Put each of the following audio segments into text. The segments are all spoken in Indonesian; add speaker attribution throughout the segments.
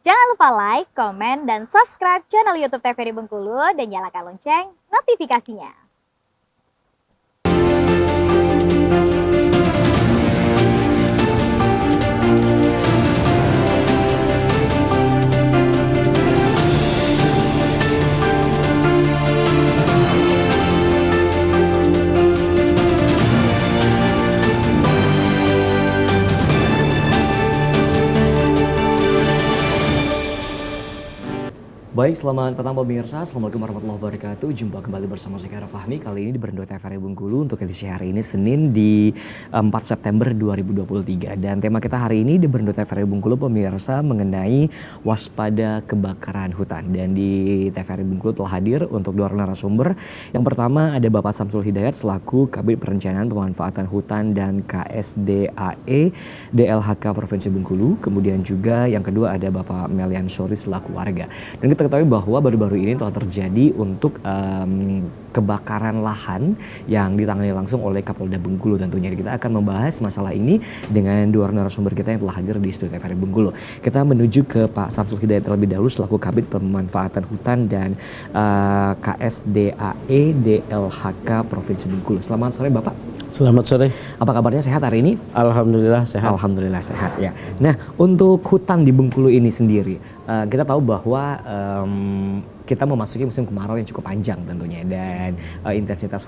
Speaker 1: Jangan lupa like, komen, dan subscribe channel YouTube TVRI Bengkulu dan nyalakan lonceng notifikasinya.
Speaker 2: Baik, selamat petang pemirsa. Assalamualaikum warahmatullahi wabarakatuh. Jumpa kembali bersama saya Kara Fahmi. Kali ini di Berndo TVRI Bengkulu untuk edisi hari ini Senin di 4 September 2023. Dan tema kita hari ini di Berndo TVRI Bengkulu pemirsa mengenai waspada kebakaran hutan. Dan di TVRI Bengkulu telah hadir untuk dua narasumber. Yang pertama ada Bapak Samsul Hidayat selaku Kabid Perencanaan Pemanfaatan Hutan dan KSDAE DLHK Provinsi Bengkulu. Kemudian juga yang kedua ada Bapak Melian Sori selaku warga. Dan kita ketahui bahwa baru-baru ini telah terjadi untuk kebakaran lahan yang ditangani langsung oleh Kapolda Bengkulu tentunya. Kita akan membahas masalah ini dengan dua narasumber kita yang telah hadir di studio TVRI Bengkulu. Kita menuju ke Pak Samsul Hidayat terlebih dahulu selaku Kabid Pemanfaatan Hutan dan KSDAE DLHK Provinsi Bengkulu. Selamat sore Bapak.
Speaker 3: Selamat sore.
Speaker 2: Apa kabarnya, sehat hari ini?
Speaker 3: Alhamdulillah sehat.
Speaker 2: Alhamdulillah sehat ya. Nah, untuk hutan di Bengkulu ini sendiri, kita tahu bahwa kita memasuki musim kemarau yang cukup panjang tentunya, dan intensitas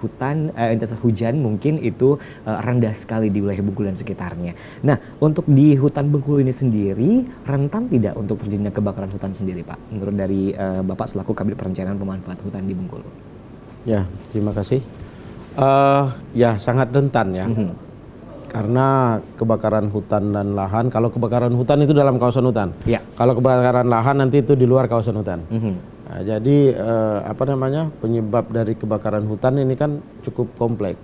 Speaker 2: hujan mungkin itu rendah sekali di wilayah Bengkulu dan sekitarnya. Nah, untuk di hutan Bengkulu ini sendiri rentan tidak untuk terjadinya kebakaran hutan sendiri, Pak? Menurut dari Bapak selaku Kabid Perencanaan Pemanfaatan Hutan di Bengkulu.
Speaker 3: Ya, terima kasih. Ya sangat rentan ya, karena kebakaran hutan dan lahan. Kalau kebakaran hutan itu dalam kawasan hutan, kalau kebakaran lahan nanti itu di luar kawasan hutan. Nah, jadi penyebab dari kebakaran hutan ini kan cukup kompleks,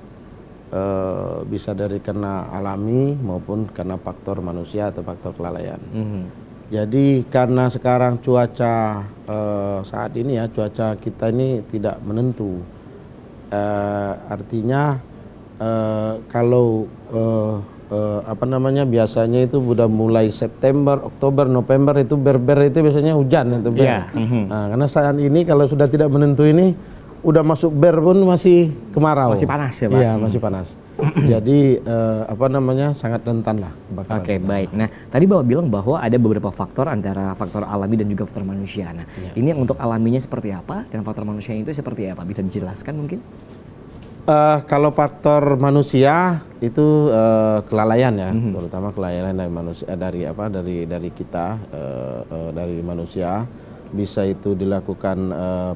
Speaker 3: bisa dari karena alami maupun karena faktor manusia atau faktor kelalaian. Jadi karena sekarang cuaca saat ini ya, cuaca kita ini tidak menentu. Artinya kalau biasanya itu sudah mulai September, Oktober, November itu ber itu biasanya hujan itu ber. Nah, karena saat ini kalau sudah tidak menentu ini udah masuk ber pun masih kemarau.
Speaker 2: Masih panas ya Pak?
Speaker 3: Iya, masih panas. Jadi sangat rentan lah.
Speaker 2: Oke, baik. Nah, tadi Bapak bilang bahwa ada beberapa faktor antara faktor alami dan juga faktor manusia. Nah, ini untuk alaminya seperti apa dan faktor manusia itu seperti apa? Bisa dijelaskan mungkin?
Speaker 3: Kalau faktor manusia itu kelalaian ya, terutama kelalaian dari manusia, dari kita, dari manusia. Bisa itu dilakukan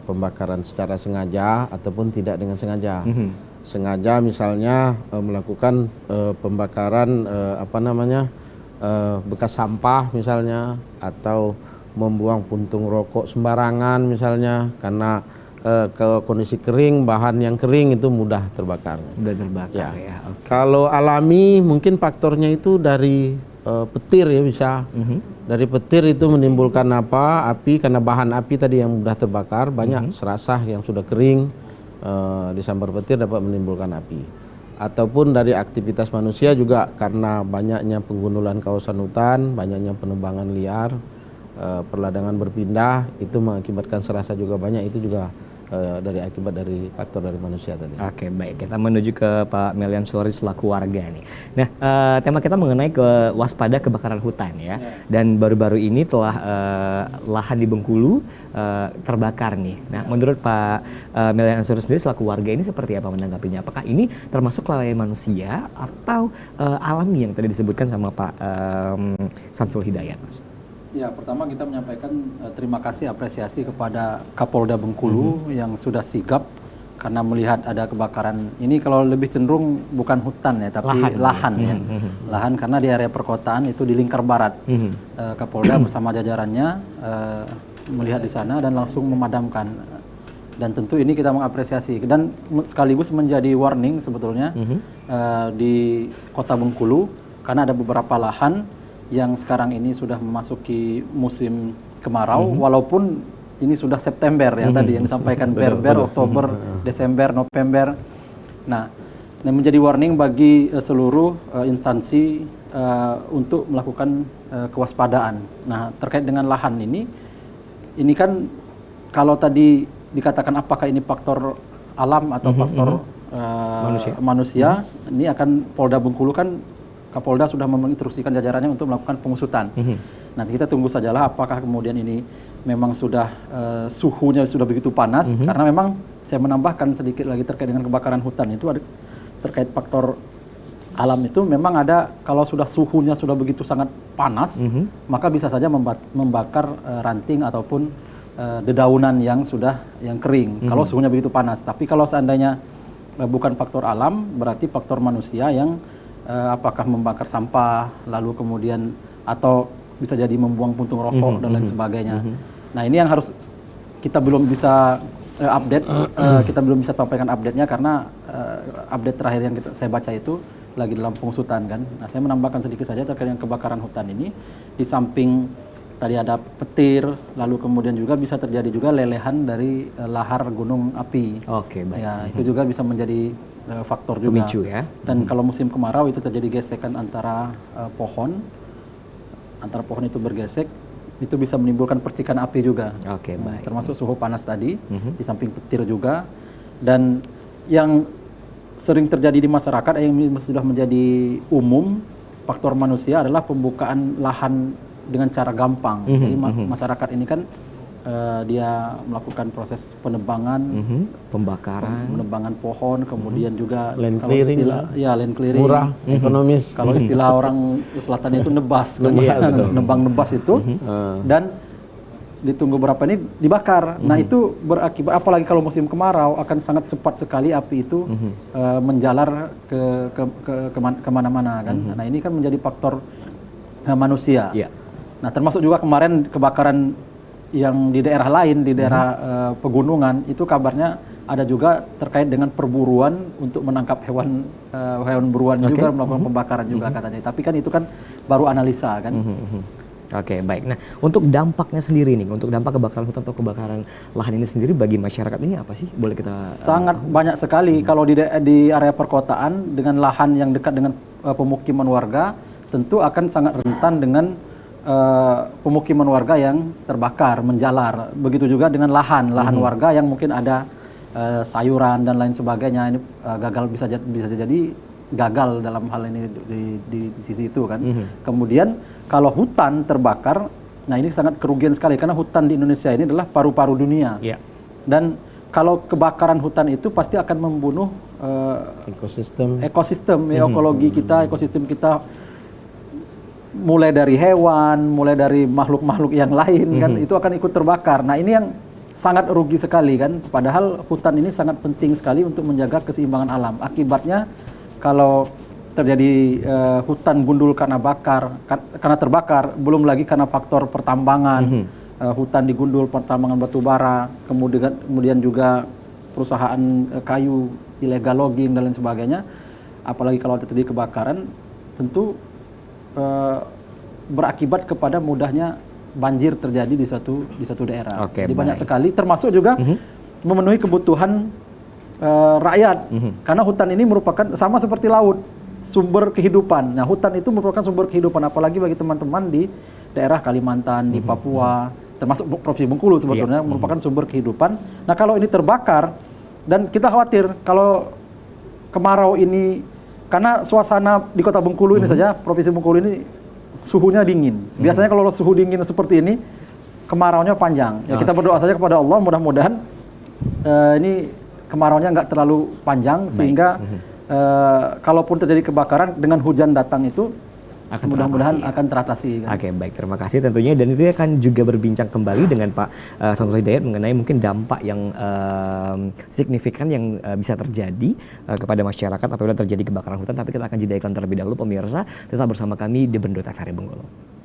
Speaker 3: pembakaran secara sengaja ataupun tidak dengan sengaja. Sengaja misalnya melakukan pembakaran bekas sampah misalnya, atau membuang puntung rokok sembarangan misalnya, karena ke kondisi kering, bahan yang kering itu mudah terbakar.
Speaker 2: Mudah terbakar ya.
Speaker 3: Okay. Kalau alami mungkin faktornya itu dari petir ya, bisa. Dari petir itu menimbulkan api, karena bahan api tadi yang mudah terbakar, banyak serasah yang sudah kering, disambar petir dapat menimbulkan api. Ataupun dari aktivitas manusia juga, karena banyaknya penggundulan kawasan hutan, banyaknya penebangan liar, perladangan berpindah, itu mengakibatkan serasa juga banyak, itu juga dari akibat dari faktor dari manusia tadi.
Speaker 2: Oke, baik. Kita menuju ke Pak Melian Sori selaku warga nih. Nah, tema kita mengenai waspada kebakaran hutan ya. Dan baru-baru ini telah lahan di Bengkulu terbakar nih. Nah, menurut Pak Melian Sori sendiri selaku warga ini seperti apa menanggapinya? Apakah ini termasuk kelalaian manusia atau alami yang tadi disebutkan sama Pak Samsul Hidayat, Mas?
Speaker 4: Ya, pertama kita menyampaikan terima kasih, apresiasi kepada Kapolda Bengkulu yang sudah sigap karena melihat ada kebakaran ini. Kalau lebih cenderung bukan hutan ya, tapi lahan ya. Lahan, karena di area perkotaan itu di Lingkar Barat. Kapolda bersama jajarannya melihat di sana dan langsung memadamkan. Dan tentu ini kita mengapresiasi dan sekaligus menjadi warning sebetulnya di Kota Bengkulu, karena ada beberapa lahan yang sekarang ini sudah memasuki musim kemarau, walaupun ini sudah September yang tadi yang disampaikan, Oktober, Desember, November. Nah, menjadi warning bagi seluruh instansi untuk melakukan kewaspadaan. Nah, terkait dengan lahan ini kan kalau tadi dikatakan apakah ini faktor alam atau faktor manusia, ini akan Polda Bengkulu kan, Kapolda sudah menginstruksikan jajarannya untuk melakukan pengusutan. Nanti kita tunggu sajalah apakah kemudian ini memang sudah suhunya sudah begitu panas, karena memang saya menambahkan sedikit lagi terkait dengan kebakaran hutan itu ada terkait faktor alam itu memang ada, kalau sudah suhunya sudah begitu sangat panas, maka bisa saja membakar ranting ataupun dedaunan yang kering kalau suhunya begitu panas. Tapi kalau seandainya bukan faktor alam, berarti faktor manusia yang apakah membakar sampah, lalu kemudian atau bisa jadi membuang puntung rokok dan lain sebagainya. Nah, ini yang harus kita belum bisa update, kita belum bisa sampaikan update-nya karena update terakhir yang saya baca itu lagi dalam pengusutan kan. Nah, saya menambahkan sedikit saja terkait dengan kebakaran hutan ini. Di samping tadi ada petir, lalu kemudian juga bisa terjadi juga lelehan dari lahar gunung api.
Speaker 2: Oke, baik.
Speaker 4: Ya, itu juga bisa menjadi faktor juga.
Speaker 2: Pemicu ya.
Speaker 4: Dan kalau musim kemarau itu terjadi gesekan antara pohon itu bergesek, itu bisa menimbulkan percikan api juga.
Speaker 2: Oke, baik.
Speaker 4: Termasuk suhu panas tadi, di samping petir juga. Dan yang sering terjadi di masyarakat yang sudah menjadi umum, faktor manusia adalah pembukaan lahan dengan cara gampang. Jadi masyarakat ini kan dia melakukan proses penebangan, penebangan pohon, kemudian juga
Speaker 3: land clearing,
Speaker 4: land clearing,
Speaker 3: murah, ekonomis.
Speaker 4: Kalau istilah orang selatan itu nebas, nebang nebas itu, dan ditunggu berapa ini dibakar. Nah, itu berakibat, apalagi kalau musim kemarau, akan sangat cepat sekali api itu menjalar ke kemana-mana kan. Nah, ini kan menjadi faktor manusia. Nah, termasuk juga kemarin kebakaran yang di daerah lain, di daerah pegunungan, itu kabarnya ada juga terkait dengan perburuan untuk menangkap hewan buruan juga, melakukan pembakaran juga katanya. Tapi kan itu kan baru analisa kan.
Speaker 2: Oke, baik. Nah, untuk dampaknya sendiri nih, untuk dampak kebakaran hutan atau kebakaran lahan ini sendiri bagi masyarakat ini apa sih? Boleh kita
Speaker 4: sangat banyak sekali. Kalau di area perkotaan dengan lahan yang dekat dengan pemukiman warga, tentu akan sangat rentan dengan pemukiman warga yang terbakar, menjalar. Begitu juga dengan lahan warga yang mungkin ada sayuran dan lain sebagainya. Ini gagal bisa jadi gagal dalam hal ini di sisi itu kan. Kemudian kalau hutan terbakar, nah ini sangat kerugian sekali karena hutan di Indonesia ini adalah paru-paru dunia. Dan kalau kebakaran hutan itu pasti akan membunuh ekosistem ekologi kita, ekosistem kita, mulai dari hewan, mulai dari makhluk-makhluk yang lain kan, itu akan ikut terbakar. Nah, ini yang sangat rugi sekali kan. Padahal hutan ini sangat penting sekali untuk menjaga keseimbangan alam. Akibatnya kalau terjadi hutan gundul karena terbakar, belum lagi karena faktor pertambangan, hutan digundul, pertambangan batu bara, kemudian juga perusahaan kayu, illegal logging dan lain sebagainya. Apalagi kalau terjadi kebakaran, tentu berakibat kepada mudahnya banjir terjadi di suatu daerah. Jadi banyak sekali, termasuk juga memenuhi kebutuhan rakyat, karena hutan ini merupakan sama seperti laut, sumber kehidupan. Nah, hutan itu merupakan sumber kehidupan, apalagi bagi teman-teman di daerah Kalimantan, di Papua, termasuk Provinsi Bengkulu sebetulnya merupakan sumber kehidupan. Nah, kalau ini terbakar, dan kita khawatir kalau kemarau ini, karena suasana di Kota Bengkulu ini saja, Provinsi Bengkulu ini suhunya dingin. Biasanya kalau suhu dingin seperti ini, kemaraunya panjang. Ya, kita berdoa saja kepada Allah, mudah-mudahan ini kemaraunya nggak terlalu panjang, sehingga kalaupun terjadi kebakaran dengan hujan datang itu mudah-mudahan akan teratasi. Kan?
Speaker 2: Oke, baik, terima kasih tentunya, dan itu akan juga berbincang kembali dengan Pak Samsul Hidayat mengenai mungkin dampak yang signifikan yang bisa terjadi kepada masyarakat apabila terjadi kebakaran hutan. Tapi kita akan jeda iklan terlebih dahulu, pemirsa. Tetap bersama kami di Bendo TVRI Bengkulu.